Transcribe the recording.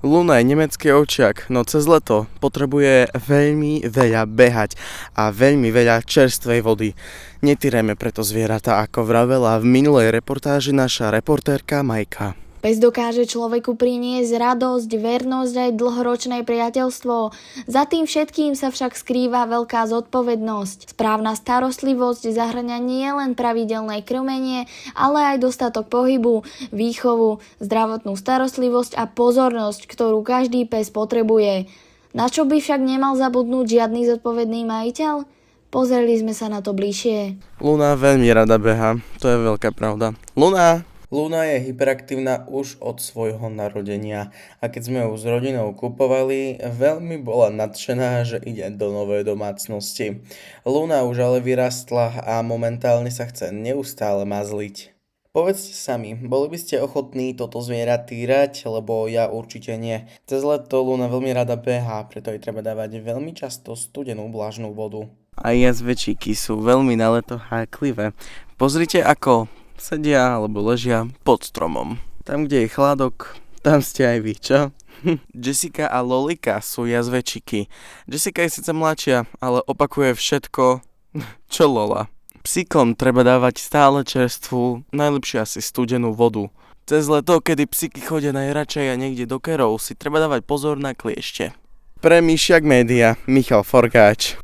Luna je nemecký ovčiak, no cez leto potrebuje veľmi veľa behať a veľmi veľa čerstvej vody. Netýrajme preto zvieratá, ako vravela v minulej reportáži naša reportérka Majka. Pes dokáže človeku priniesť radosť, vernosť aj dlhoročné priateľstvo. Za tým všetkým sa však skrýva veľká zodpovednosť. Správna starostlivosť zahŕňa nielen pravidelné krmenie, ale aj dostatok pohybu, výchovu, zdravotnú starostlivosť a pozornosť, ktorú každý pes potrebuje. Na čo by však nemal zabudnúť žiadny zodpovedný majiteľ? Pozreli sme sa na to bližšie. Luna veľmi rada beha, to je veľká pravda. Luna je hyperaktívna už od svojho narodenia a keď sme ju s rodinou kupovali, veľmi bola nadšená, že ide do novej domácnosti. Luna už ale vyrastla a momentálne sa chce neustále mazliť. Povedzte sami, boli by ste ochotní toto zviera týrať, lebo ja určite nie. Cez leto Luna veľmi rada behá, preto jej treba dávať veľmi často studenú vlažnú vodu. A jazvečíky sú veľmi na leto háklivé. Pozrite ako sedia alebo ležia pod stromom. Tam, kde je chládok, tam ste aj vy, čo? Jessica a Lolika sú jazvečiky. Jessica je síce mladšia, ale opakuje všetko, čo Lola. Psíkom treba dávať stále čerstvú, najlepšie asi studenú vodu. Cez leto, kedy psíky chodia najradšej a niekde do kerov, si treba dávať pozor na kliešte. Pre Myšiak Média, Michal Forgáč.